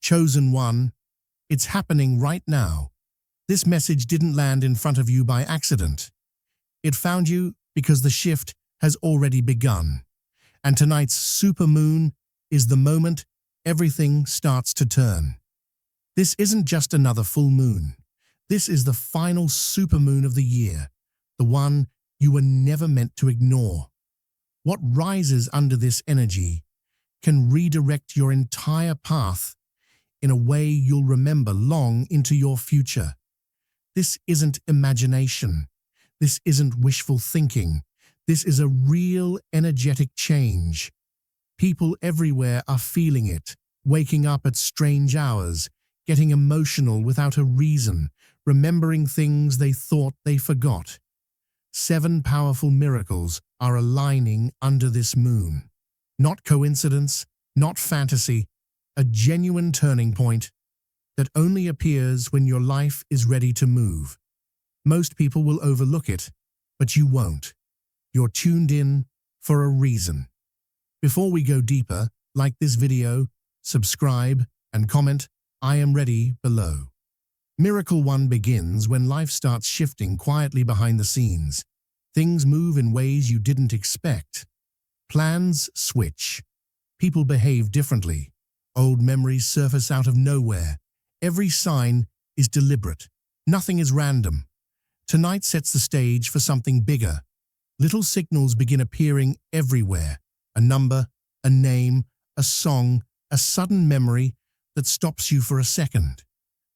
Chosen one, it's happening right now. This message didn't land in front of you by accident. It found you because the shift has already begun. And tonight's supermoon is the moment everything starts to turn. This isn't just another full moon. This is the final supermoon of the year, the one you were never meant to ignore. What rises under this energy can redirect your entire path in a way you'll remember long into your future. This isn't imagination. This isn't wishful thinking. This is a real energetic change. People everywhere are feeling it, waking up at strange hours, getting emotional without a reason, remembering things they thought they forgot. 7 powerful miracles are aligning under this moon. Not coincidence, not fantasy, a genuine turning point that only appears when your life is ready to move. Most people will overlook it, but you won't. You're tuned in for a reason. Before we go deeper, like this video, subscribe, and comment, I am ready below. Miracle 1 begins when life starts shifting quietly behind the scenes. Things move in ways you didn't expect. Plans switch. People behave differently. Old memories surface out of nowhere. Every sign is deliberate. Nothing is random. Tonight sets the stage for something bigger. Little signals begin appearing everywhere. A number, a name, a song, a sudden memory that stops you for a second.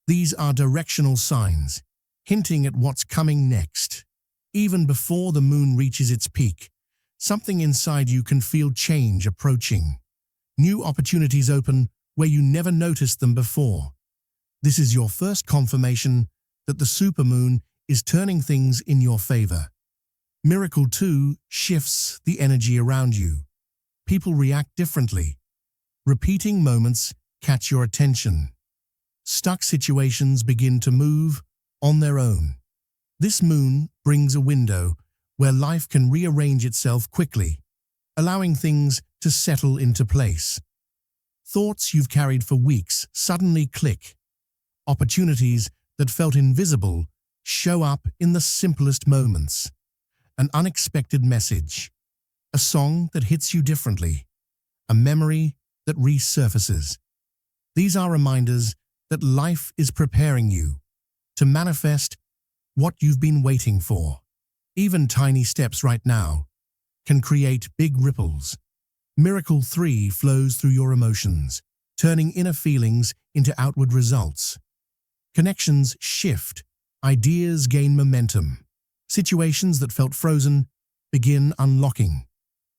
These are directional signs, hinting at what's coming next. Even before the moon reaches its peak, something inside you can feel change approaching. New opportunities open where you never noticed them before. This is your first confirmation that the supermoon is turning things in your favor. Miracle 2 shifts the energy around you. People react differently. Repeating moments catch your attention. Stuck situations begin to move on their own. This moon brings a window where life can rearrange itself quickly, allowing things to settle into place. Thoughts you've carried for weeks suddenly click. Opportunities that felt invisible show up in the simplest moments. An unexpected message. A song that hits you differently. A memory that resurfaces. These are reminders that life is preparing you to manifest what you've been waiting for. Even tiny steps right now can create big ripples. Miracle 3 flows through your emotions, turning inner feelings into outward results. Connections shift, ideas gain momentum. Situations that felt frozen begin unlocking.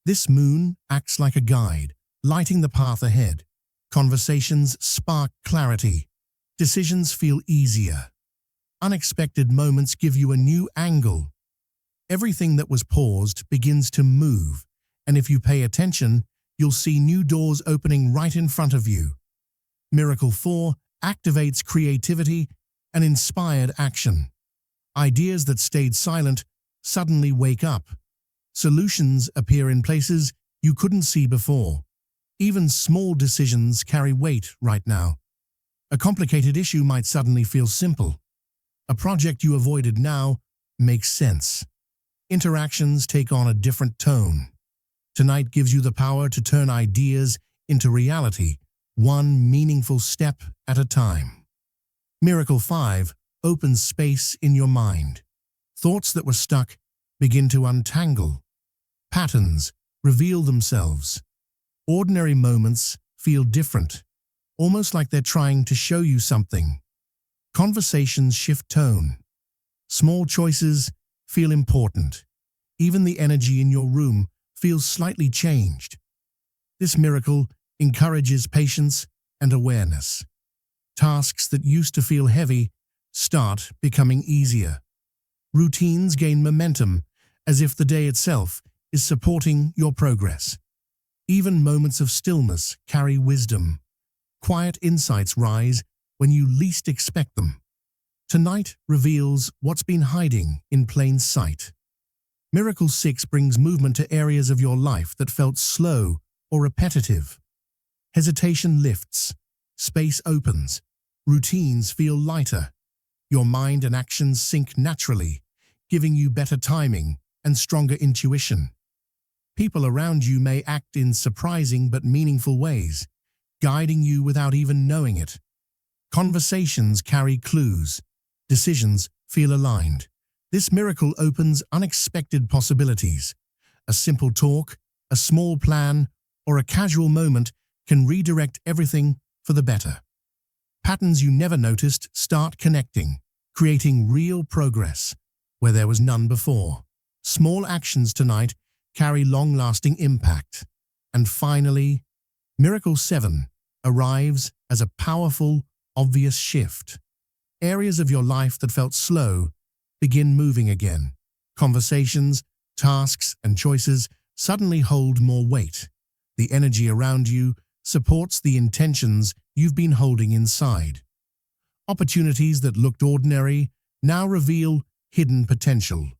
This moon acts like a guide, lighting the path ahead. Conversations spark clarity. Decisions feel easier. Unexpected moments give you a new angle. Everything that was paused begins to move, and if you pay attention, you'll see new doors opening right in front of you. Miracle 4 activates creativity and inspired action. Ideas that stayed silent suddenly wake up. Solutions appear in places you couldn't see before. Even small decisions carry weight right now. A complicated issue might suddenly feel simple. A project you avoided now makes sense. Interactions take on a different tone. Tonight gives you the power to turn ideas into reality, one meaningful step at a time. Miracle 5 opens space in your mind. Thoughts that were stuck begin to untangle. Patterns reveal themselves. Ordinary moments feel different, almost like they're trying to show you something. Conversations shift tone. Small choices feel important. Even the energy in your room feels slightly changed. This miracle encourages patience and awareness. Tasks that used to feel heavy start becoming easier. Routines gain momentum as if the day itself is supporting your progress. Even moments of stillness carry wisdom. Quiet insights rise when you least expect them. Tonight reveals what's been hiding in plain sight. Miracle 6 brings movement to areas of your life that felt slow or repetitive. Hesitation lifts. space opens, routines feel lighter, your mind and actions sync naturally, giving you better timing and stronger intuition. People around you may act in surprising but meaningful ways, guiding you without even knowing it. Conversations carry clues, decisions feel aligned. This miracle opens unexpected possibilities. A simple talk, a small plan, or a casual moment can redirect everything for the better. Patterns you never noticed start connecting, creating real progress where there was none before. Small actions tonight carry long-lasting impact. And finally, Miracle 7 arrives as a powerful, obvious shift. Areas of your life that felt slow begin moving again. Conversations, tasks, and choices suddenly hold more weight. The energy around you supports the intentions you've been holding inside. Opportunities that looked ordinary now reveal hidden potential.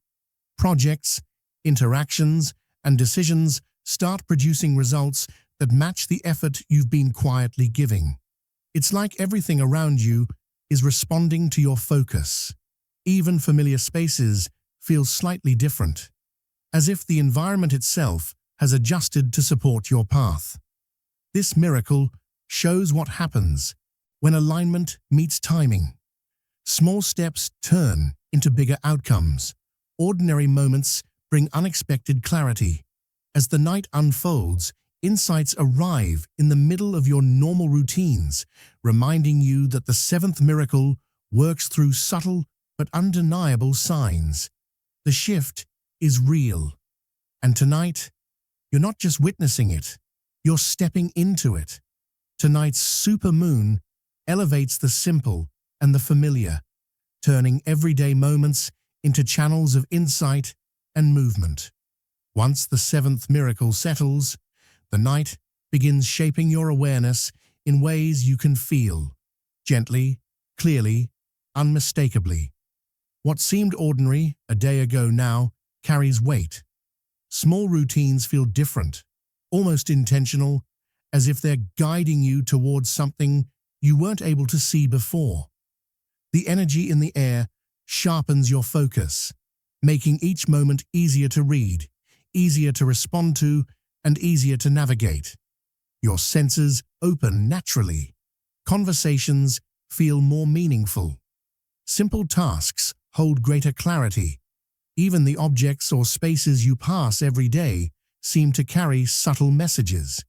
Projects, interactions, and decisions start producing results that match the effort you've been quietly giving. It's like everything around you is responding to your focus. Even familiar spaces feel slightly different, as if the environment itself has adjusted to support your path. This miracle shows what happens when alignment meets timing. Small steps turn into bigger outcomes. Ordinary moments bring unexpected clarity. As the night unfolds, insights arrive in the middle of your normal routines, reminding you that the seventh miracle works through subtle but undeniable signs. The shift is real, and tonight, you're not just witnessing it, you're stepping into it. Tonight's supermoon elevates the simple and the familiar, turning everyday moments into channels of insight and movement. Once the seventh miracle settles, the night begins shaping your awareness in ways you can feel, gently, clearly, unmistakably. What seemed ordinary a day ago now carries weight. Small routines feel different, almost intentional, as if they're guiding you towards something you weren't able to see before. The energy in the air sharpens your focus, making each moment easier to read, easier to respond to, and easier to navigate. Your senses open naturally. Conversations feel more meaningful. Simple tasks hold greater clarity. Even the objects or spaces you pass every day seem to carry subtle messages.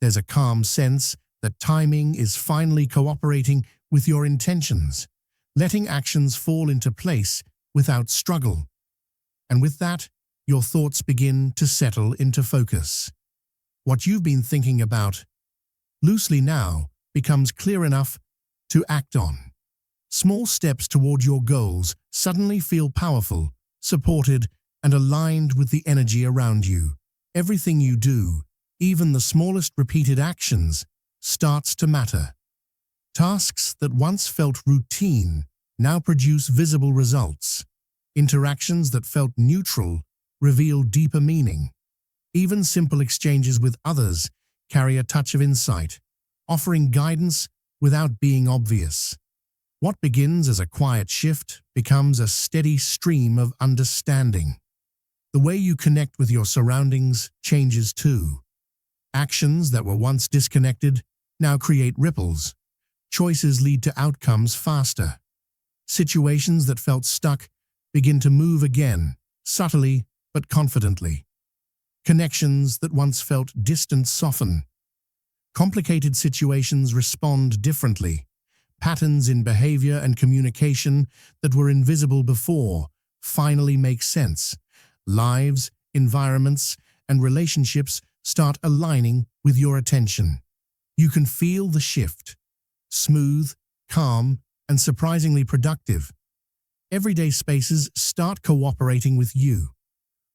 There's a calm sense that timing is finally cooperating with your intentions, letting actions fall into place without struggle. And with that, your thoughts begin to settle into focus. What you've been thinking about loosely now becomes clear enough to act on. Small steps toward your goals suddenly feel powerful, supported, and aligned with the energy around you. Everything you do, even the smallest repeated actions, starts to matter. Tasks that once felt routine now produce visible results. Interactions that felt neutral reveal deeper meaning. Even simple exchanges with others carry a touch of insight, offering guidance without being obvious. What begins as a quiet shift becomes a steady stream of understanding. The way you connect with your surroundings changes too. Actions that were once disconnected now create ripples. Choices lead to outcomes faster. Situations that felt stuck begin to move again, subtly but confidently. Connections that once felt distant soften. Complicated situations respond differently. Patterns in behavior and communication that were invisible before finally make sense. Lives, environments, and relationships start aligning with your attention. You can feel the shift. Smooth, calm, and surprisingly productive. Everyday spaces start cooperating with you.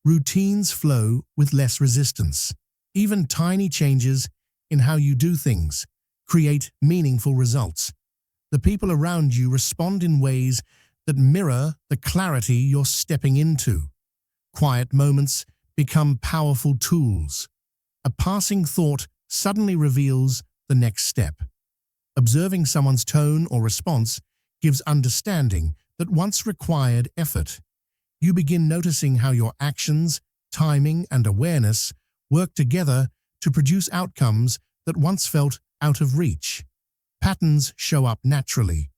Routines flow with less resistance. Even tiny changes in how you do things create meaningful results. The people around you respond in ways that mirror the clarity you're stepping into. Quiet moments become powerful tools. A passing thought suddenly reveals the next step. Observing someone's tone or response gives understanding that once required effort. You begin noticing how your actions, timing, and awareness work together to produce outcomes that once felt out of reach. Patterns show up naturally.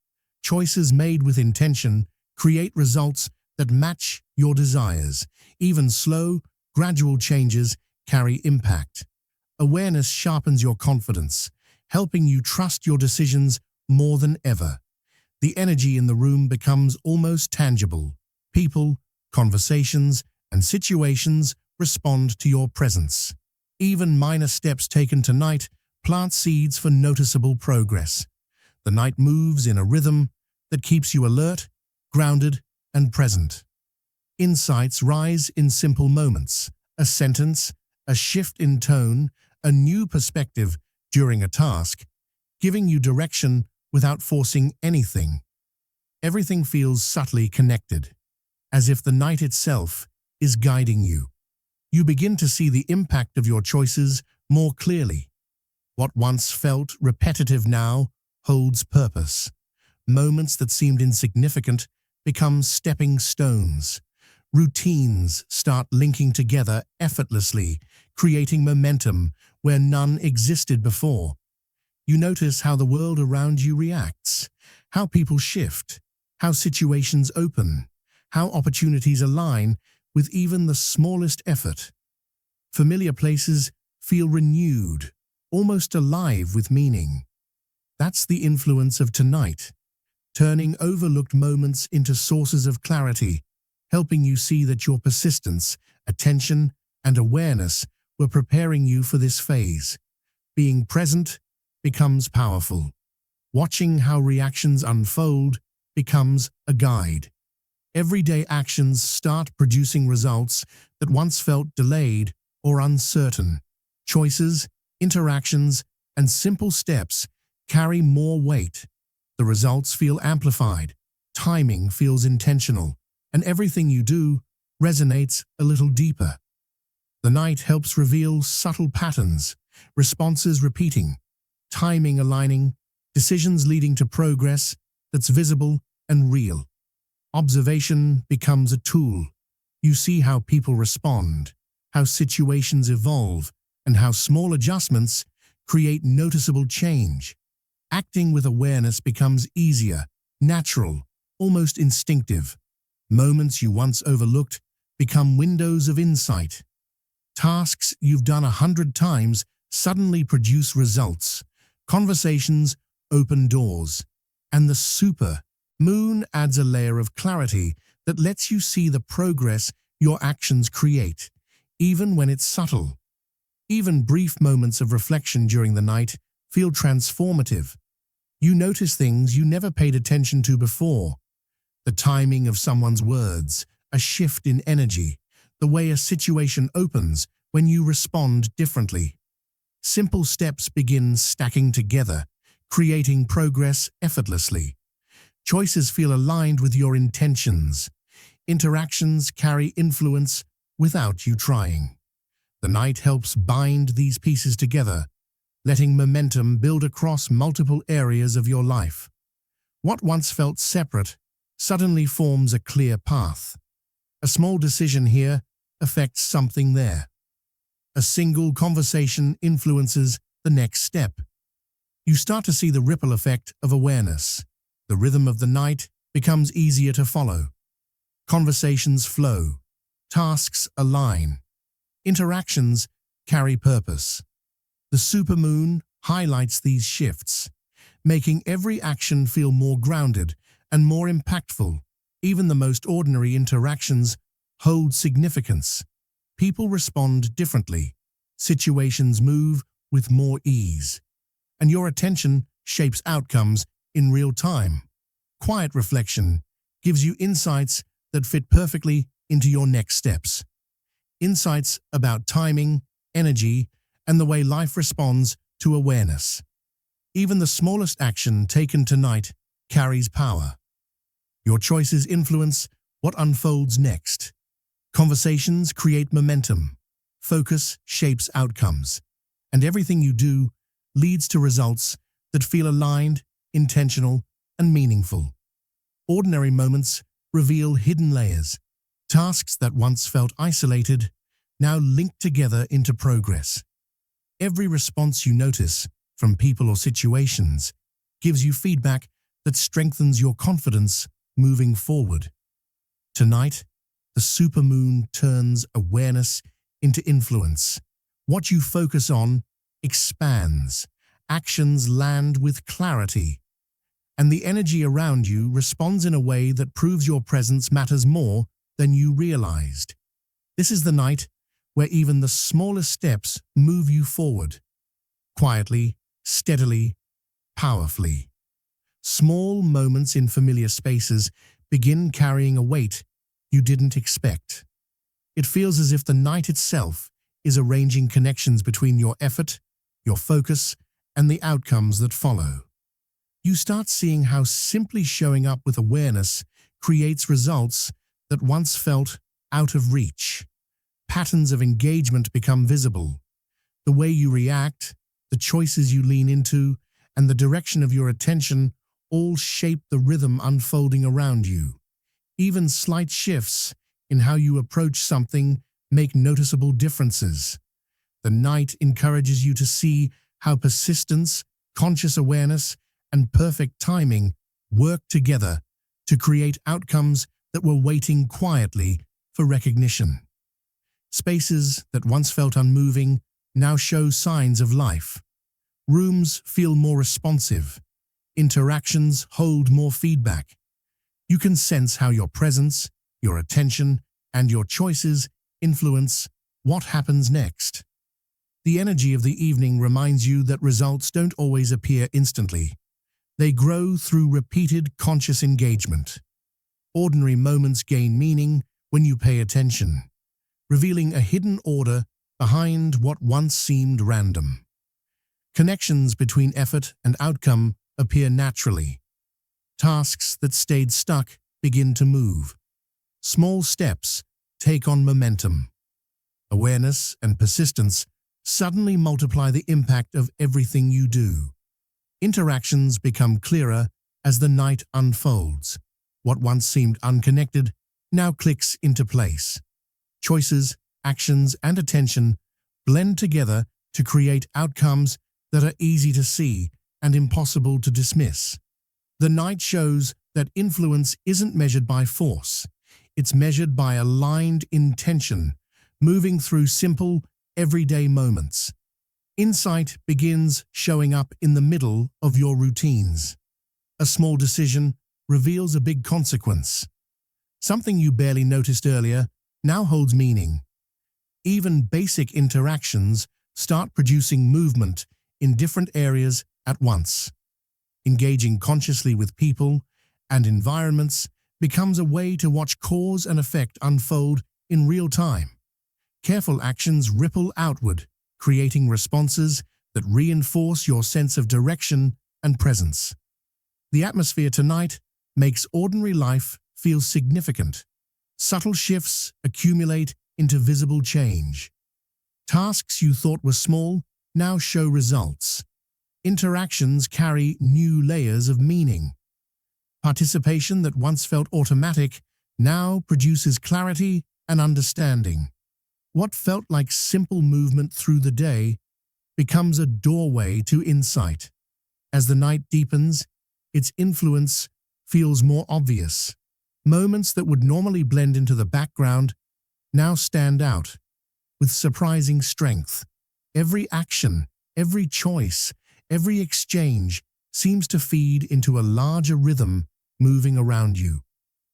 Choices made with intention create results that match your desires. Even slow, gradual changes carry impact. Awareness sharpens your confidence, helping you trust your decisions more than ever. The energy in the room becomes almost tangible. People, conversations, and situations respond to your presence. Even minor steps taken tonight plant seeds for noticeable progress. The night moves in a rhythm that keeps you alert, grounded, and present. Insights rise in simple moments: a sentence, a shift in tone, a new perspective during a task, giving you direction without forcing anything. Everything feels subtly connected, as if the night itself is guiding you. You begin to see the impact of your choices more clearly. What once felt repetitive now holds purpose. Moments that seemed insignificant become stepping stones. Routines start linking together effortlessly, creating momentum where none existed before. You notice how the world around you reacts, how people shift, how situations open, how opportunities align with even the smallest effort. Familiar places feel renewed, almost alive with meaning. That's the influence of tonight, turning overlooked moments into sources of clarity, helping you see that your persistence, attention, and awareness were preparing you for this phase. Being present becomes powerful. Watching how reactions unfold becomes a guide. Everyday actions start producing results that once felt delayed or uncertain. Choices, interactions, and simple steps carry more weight. The results feel amplified, timing feels intentional, and everything you do resonates a little deeper. The night helps reveal subtle patterns, responses repeating, timing aligning, decisions leading to progress that's visible and real. Observation becomes a tool. You see how people respond, how situations evolve, and how small adjustments create noticeable change. Acting with awareness becomes easier, natural, almost instinctive. Moments you once overlooked become windows of insight. Tasks you've done 100 times suddenly produce results. Conversations open doors. And the super moon adds a layer of clarity that lets you see the progress your actions create, even when it's subtle. Even brief moments of reflection during the night feel transformative. You notice things you never paid attention to before. The timing of someone's words, a shift in energy, the way a situation opens when you respond differently. Simple steps begin stacking together, creating progress effortlessly. Choices feel aligned with your intentions. Interactions carry influence without you trying. The night helps bind these pieces together, letting momentum build across multiple areas of your life. What once felt separate suddenly forms a clear path. A small decision here affects something there. A single conversation influences the next step. You start to see the ripple effect of awareness. The rhythm of the night becomes easier to follow. Conversations flow. Tasks align. Interactions carry purpose. The supermoon highlights these shifts, making every action feel more grounded and more impactful. Even the most ordinary interactions hold significance. People respond differently. Situations move with more ease. And your attention shapes outcomes in real time. Quiet reflection gives you insights that fit perfectly into your next steps. Insights about timing, energy, and the way life responds to awareness. Even the smallest action taken tonight carries power. Your choices influence what unfolds next. Conversations create momentum. Focus shapes outcomes. And everything you do leads to results that feel aligned, intentional, and meaningful. Ordinary moments reveal hidden layers. Tasks that once felt isolated now link together into progress. Every response you notice from people or situations gives you feedback that strengthens your confidence moving forward. Tonight, the supermoon turns awareness into influence. What you focus on expands, actions land with clarity, and the energy around you responds in a way that proves your presence matters more than you realized. This is the night where even the smallest steps move you forward. Quietly, steadily, powerfully. Small moments in familiar spaces begin carrying a weight you didn't expect. It feels as if the night itself is arranging connections between your effort, your focus, and the outcomes that follow. You start seeing how simply showing up with awareness creates results that once felt out of reach. Patterns of engagement become visible. The way you react, the choices you lean into, and the direction of your attention all shape the rhythm unfolding around you. Even slight shifts in how you approach something make noticeable differences. The night encourages you to see how persistence, conscious awareness, and perfect timing work together to create outcomes that were waiting quietly for recognition. Spaces that once felt unmoving now show signs of life. Rooms feel more responsive. Interactions hold more feedback. You can sense how your presence, your attention, and your choices influence what happens next. The energy of the evening reminds you that results don't always appear instantly. They grow through repeated conscious engagement. Ordinary moments gain meaning when you pay attention, revealing a hidden order behind what once seemed random. Connections between effort and outcome appear naturally. Tasks that stayed stuck begin to move. Small steps take on momentum. Awareness and persistence suddenly multiply the impact of everything you do. Interactions become clearer as the night unfolds. What once seemed unconnected now clicks into place. Choices, actions, and attention blend together to create outcomes that are easy to see and impossible to dismiss. The night shows that influence isn't measured by force. It's measured by aligned intention, moving through simple, everyday moments. Insight begins showing up in the middle of your routines. A small decision reveals a big consequence. Something you barely noticed earlier now holds meaning. Even basic interactions start producing movement in different areas at once. Engaging consciously with people and environments becomes a way to watch cause and effect unfold in real time. Careful actions ripple outward, creating responses that reinforce your sense of direction and presence. The atmosphere tonight makes ordinary life feel significant. Subtle shifts accumulate into visible change. Tasks you thought were small now show results. Interactions carry new layers of meaning. Participation that once felt automatic now produces clarity and understanding. What felt like simple movement through the day becomes a doorway to insight. As the night deepens, its influence feels more obvious. Moments that would normally blend into the background now stand out with surprising strength. Every action, every choice, every exchange seems to feed into a larger rhythm moving around you.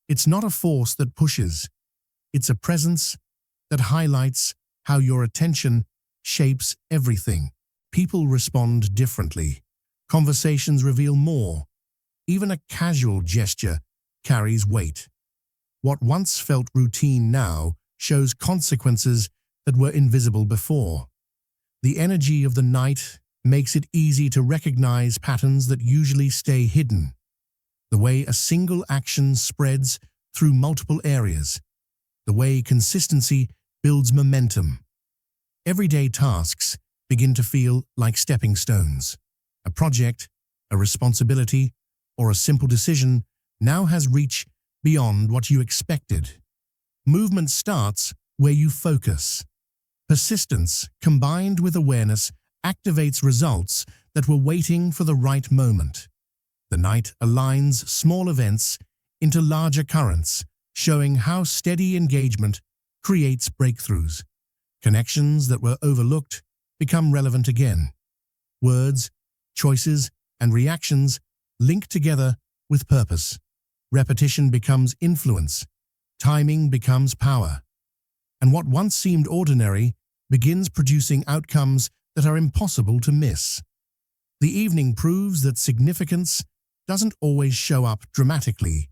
It's not a force that pushes. It's a presence that highlights how your attention shapes everything. People respond differently. Conversations reveal more. Even a casual gesture carries weight. What once felt routine now shows consequences that were invisible before. The energy of the night makes it easy to recognize patterns that usually stay hidden. The way a single action spreads through multiple areas. The way consistency builds momentum. Everyday tasks begin to feel like stepping stones. A project a responsibility, or a simple decision now has reach beyond what you expected. Movement starts where you focus. Persistence, combined with awareness, activates results that were waiting for the right moment. The night aligns small events into larger currents, showing how steady engagement creates breakthroughs. Connections that were overlooked become relevant again. Words, choices, and reactions link together with purpose. Repetition becomes influence. Timing becomes power. And what once seemed ordinary begins producing outcomes that are impossible to miss. The evening proves that significance doesn't always show up dramatically.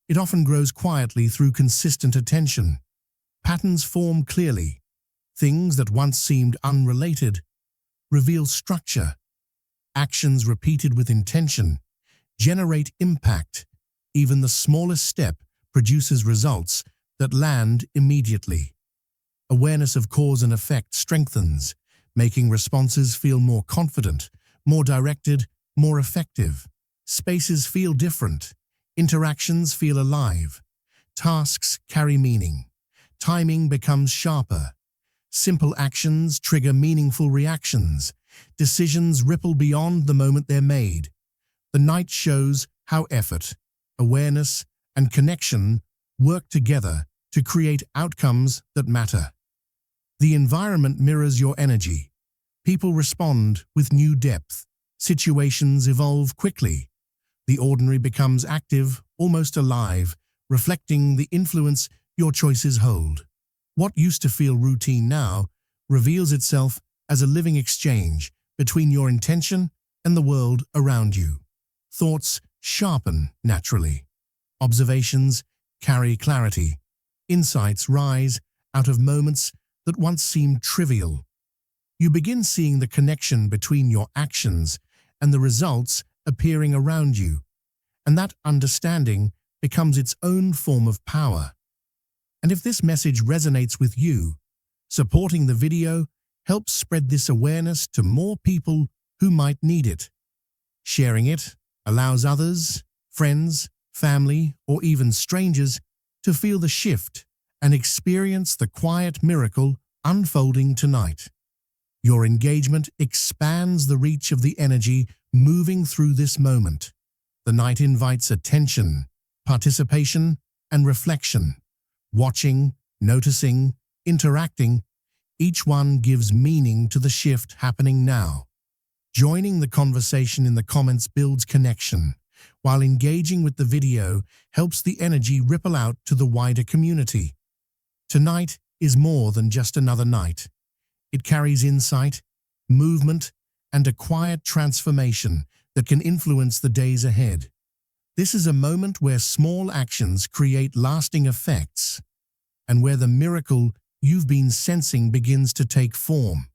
It often grows quietly through consistent attention. Patterns form clearly. Things that once seemed unrelated reveal structure. Actions repeated with intention generate impact. Even the smallest step produces results that land immediately. Awareness of cause and effect strengthens, making responses feel more confident, more directed, more effective. Spaces feel different. Interactions feel alive. Tasks carry meaning. Timing becomes sharper. Simple actions trigger meaningful reactions. Decisions ripple beyond the moment they're made. The night shows how effort, awareness, and connection work together to create outcomes that matter. The environment mirrors your energy. People respond with new depth. Situations evolve quickly. The ordinary becomes active, almost alive, reflecting the influence your choices hold. What used to feel routine now reveals itself as a living exchange between your intention and the world around you. Thoughts sharpen naturally. Observations carry clarity. Insights rise out of moments that once seemed trivial. You begin seeing the connection between your actions and the results appearing around you, and that understanding becomes its own form of power. And if this message resonates with you, supporting the video helps spread this awareness to more people who might need it. Sharing it allows others, friends, family, or even strangers to feel the shift and experience the quiet miracle unfolding tonight. Your engagement expands the reach of the energy moving through this moment. The night invites attention, participation, and reflection. Watching, noticing, interacting, each one gives meaning to the shift happening now. Joining the conversation in the comments builds connection, while engaging with the video helps the energy ripple out to the wider community. Tonight is more than just another night. It carries insight, movement, and a quiet transformation that can influence the days ahead. This is a moment where small actions create lasting effects, and where the miracle you've been sensing begins to take form.